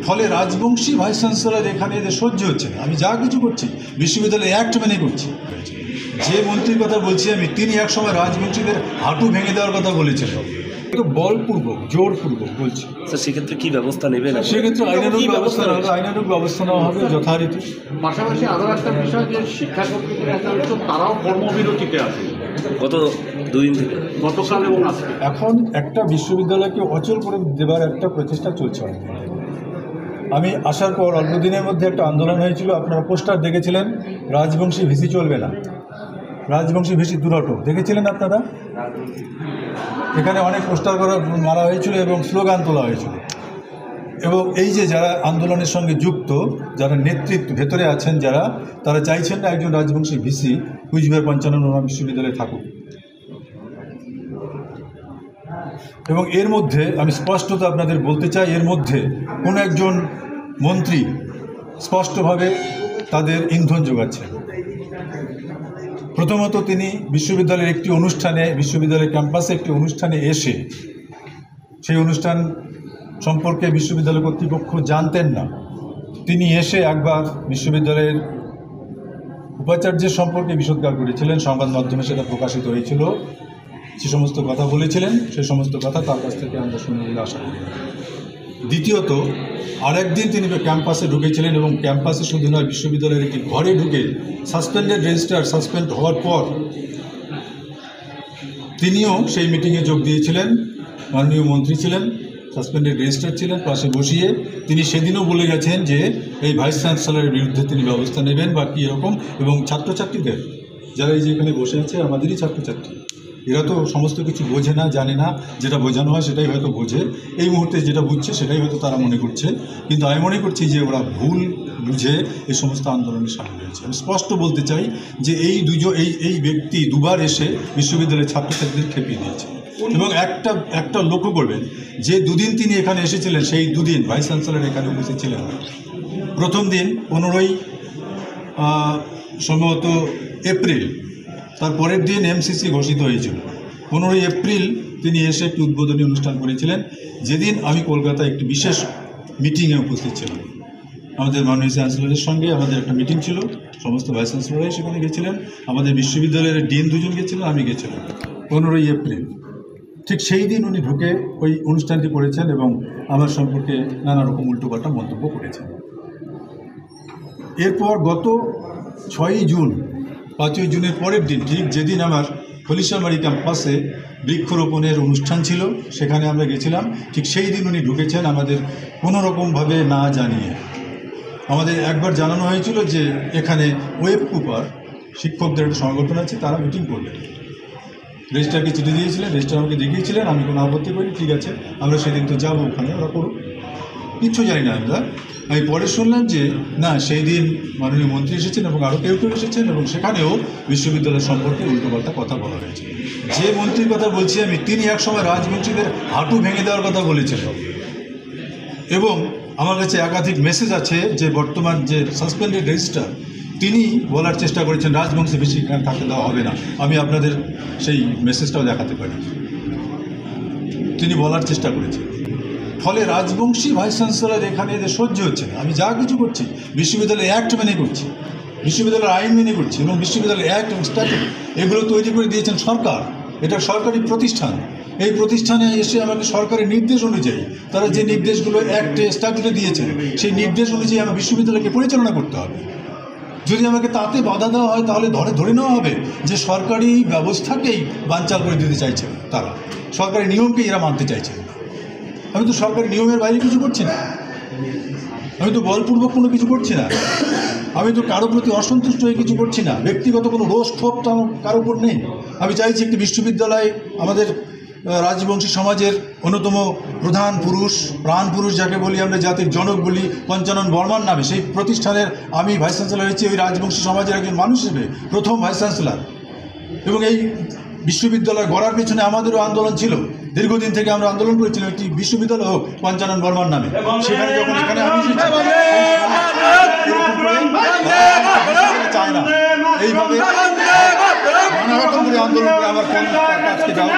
ফলে Rajbanshi vice chancellor এখানে এদের সহ্য হচ্ছে না। আমি যা কিছু করছি বিশ্ববিদ্যালয় অ্যাক্ট মেনে করছি। যে মন্ত্রীর কথা বলছি আমি, তিনি একসময় রাজবংশীদের হাঁটু ভেঙে দেওয়ার কথা বলেছিলেন। তো বলপূর্বক জোরপূর্বক বলছি। স্যার সেক্ষেত্রে কী ব্যবস্থা নেবেন? সেক্ষেত্রে আইনানুগ ব্যবস্থা নেওয়া হবে যথারীতি। পাশাপাশি আরও একটা বিষয় যে শিক্ষাকর্মীদের একটা তারাও কর্মবিরতিতে আছে গত 2 দিন থেকে, গতকাল এবং আজকে। এখন একটা বিশ্ববিদ্যালয়কে অচল করে দেবার একটা প্রচেষ্টা চলছে। আমি আসার পর অল্প দিনের মধ্যে একটা আন্দোলন হয়েছিল, আপনারা পোস্টার দেখেছিলেন, রাজবংশী ভিসি চলবে না, রাজবংশী ভিসি দুরাটো দেখেছিলেন আপনারা। এখানে অনেক পোস্টার করা মারা হয়েছিল এবং স্লোগান তোলা হয়েছিল। এবং এই যে যারা আন্দোলনের সঙ্গে যুক্ত, যারা নেতৃত্ব ভেতরে আছেন যারা, তারা চাইছেন না একজন রাজবংশী ভিসি কুচবিহার 55 বিশ্ববিদ্যালয়ে থাকুক। এবং এর মধ্যে আমি স্পষ্টত আপনাদের বলতে চাই, এর মধ্যে কোনো একজন মন্ত্রী স্পষ্টভাবে তাদের ইন্ধন যোগাচ্ছেন। প্রথমত তিনি বিশ্ববিদ্যালয়ের একটি অনুষ্ঠানে, বিশ্ববিদ্যালয়ের ক্যাম্পাসে একটি অনুষ্ঠানে এসে সেই অনুষ্ঠান সম্পর্কে বিশ্ববিদ্যালয় কর্তৃপক্ষ জানতেন না। তিনি এসে একবার বিশ্ববিদ্যালয়ের উপাচার্যের সম্পর্কে বিষোদ্গার করেছিলেন, সংবাদ মাধ্যমে সেটা প্রকাশিত হয়েছিল। যে সমস্ত কথা বলেছিলেন সেই সমস্ত কথা তার কাছ থেকে আমরা শুনে বলে আশা করি। দ্বিতীয়ত আরেকদিন তিনি ক্যাম্পাসে ঢুকেছিলেন এবং ক্যাম্পাসে শুধু নয়, বিশ্ববিদ্যালয়ের একটি ঘরে ঢুকে সাসপেন্ডেড রেজিস্ট্রার সাসপেন্ড হওয়ার পর তিনিও সেই মিটিংয়ে যোগ দিয়েছিলেন। মাননীয় মন্ত্রী ছিলেন, সাসপেন্ডেড রেজিস্ট্রার ছিলেন, পাশে বসিয়ে তিনি সেদিনও বলে গেছেন যে এই ভাইস চ্যান্সেলরের বিরুদ্ধে তিনি ব্যবস্থা নেবেন বা কী এরকম। এবং ছাত্রছাত্রীদের, যারা এই যে এখানে বসে আছে আমাদেরই ছাত্রছাত্রী, এরা তো সমস্ত কিছু বোঝে না, জানে না, যেটা বোঝানো হয় সেটাই হয়তো বোঝে। এই মুহূর্তে যেটা বুঝছে সেটাই হয়তো তারা মনে করছে, কিন্তু আমি মনে করছি যে ওরা ভুল বুঝে এই সমস্ত আন্দোলনে সামিল হয়েছে। আমি স্পষ্ট বলতে চাই যে এই ব্যক্তি দুবার এসে বিশ্ববিদ্যালয়ের ছাত্রছাত্রীদের খেপিয়ে দিয়েছে। এবং একটা লক্ষ্য করবেন যে দুদিন তিনি এখানে এসেছিলেন, সেই দুদিন ভাইস চ্যান্সেলর এখানে উপস্থিত ছিলেন। প্রথম দিন 15ই সম্ভবত এপ্রিল, তার পরের দিন এমসিসি ঘোষিত হয়েছিল। 15ই এপ্রিল তিনি এসে একটি উদ্বোধনী অনুষ্ঠান করেছিলেন, যেদিন আমি কলকাতায় একটি বিশেষ মিটিংয়ে উপস্থিত ছিলাম। আমাদের মাননীয় চ্যান্সেলরের সঙ্গে আমাদের একটা মিটিং ছিল, সমস্ত ভাইস চ্যান্সেলরাই সেখানে গেছিলেন, আমাদের বিশ্ববিদ্যালয়ের ডিন দুজন গেছিলেন, আমি গেছিলাম 15ই এপ্রিল। ঠিক সেই দিন উনি ঢুকে ওই অনুষ্ঠানটি করেছেন এবং আমার সম্পর্কে নানা রকম উল্টোপাল্টা মন্তব্য করেছেন। এরপর গত 6ই জুন, 5ই জুনের পরের দিন, ঠিক যেদিন আমার খলিশামারি ক্যাম্পাসে বৃক্ষরোপণের অনুষ্ঠান ছিল, সেখানে আমরা গেছিলাম, ঠিক সেই দিন উনি ঢুকেছেন আমাদের কোনো রকমভাবে না জানিয়ে। আমাদের একবার জানানো হয়েছিল যে এখানে ওয়েব কুপার শিক্ষকদের একটা সংগঠন আছে, তারা মিটিং করবেন। রেজিস্ট্রারকে চিঠি দিয়েছিলেন, রেজিস্ট্রার আমাকে দেখিয়েছিলেন, আমি কোনো আপত্তি করিনি, ঠিক আছে আমরা সেদিন তো যাবো ওখানে, ওরা করুক, কিচ্ছু জানি না আমরা। আমি পরে শুনলাম যে না, সেই দিন মাননীয় মন্ত্রী এসেছেন এবং আরও কেউ এসেছেন এবং সেখানেও বিশ্ববিদ্যালয় সম্পর্কে উল্টোপাল্টা কথা বলা হয়েছে। যে মন্ত্রীর কথা বলছি আমি, তিনি একসময় রাজবংশীদের হাঁটু ভেঙে দেওয়ার কথা বলেছিলেন। এবং আমার কাছে একাধিক মেসেজ আছে যে বর্তমান যে সাসপেন্ডেড রেজিস্ট্রার, তিনি বলার চেষ্টা করেছেন রাজবংশী বেশি এখানে থাকতে দেওয়া হবে না। আমি আপনাদের সেই মেসেজটাও দেখাতে পারি। তিনি বলার চেষ্টা করেছেন। ফলে রাজবংশী ভাইস চ্যান্সেলর এখানে এদের সহ্য হচ্ছে না। আমি যা কিছু করছি বিশ্ববিদ্যালয় অ্যাক্ট মেনে করছি, বিশ্ববিদ্যালয়ের আইন মেনে করছি এবং বিশ্ববিদ্যালয়ের অ্যাক্ট এবং স্ট্যাটিউট এগুলো তৈরি করে দিয়েছেন সরকার। এটা সরকারি প্রতিষ্ঠান। এই প্রতিষ্ঠানে এসে আমাকে সরকারের নির্দেশ অনুযায়ী, তারা যে নির্দেশগুলো অ্যাক্টে স্ট্যাটিউটে দিয়েছেন, সেই নির্দেশ অনুযায়ী আমার বিশ্ববিদ্যালয়কে পরিচালনা করতে হবে। যদি আমাকে তাতে বাধা দেওয়া হয় তাহলে ধরে নেওয়া হবে যে সরকারি ব্যবস্থাকেই বানচাল করে দিতে চাইছে তারা, সরকারি নিয়মকেই এরা মানতে চাইছে। আমি তো সরকারি নিয়মের বাইরে কিছু করছি না, আমি তো বলপূর্বক কোনো কিছু করছি না, আমি তো কারো প্রতি অসন্তুষ্ট হয়ে কিছু করছি না, ব্যক্তিগত কোনো রোষ ক্ষোভ তো আমার কারোর উপর নেই। আমি চাইছি একটি বিশ্ববিদ্যালয় আমাদের রাজবংশী সমাজের অন্যতম প্রধান পুরুষ, প্রাণ পুরুষ যাকে বলি, আমরা জাতির জনক বলি, পঞ্চানন বর্মার নামে সেই প্রতিষ্ঠানের আমি ভাইস চ্যান্সেলর হয়েছি, ওই রাজবংশী সমাজের একজন মানুষ হিসেবে প্রথম ভাইস চ্যান্সেলর। এবং এই বিশ্ববিদ্যালয় গড়ার পেছনে আমাদেরও আন্দোলন ছিল, দীর্ঘদিন থেকে আমরা আন্দোলন করেছিলাম একটি বিশ্ববিদ্যালয় হোক পঞ্চানন বর্মার নামে। সেখানে যখন এখানে আমি চাই না এইভাবে নানা রকম করে আন্দোলন করে আমার কাজকে যাওয়া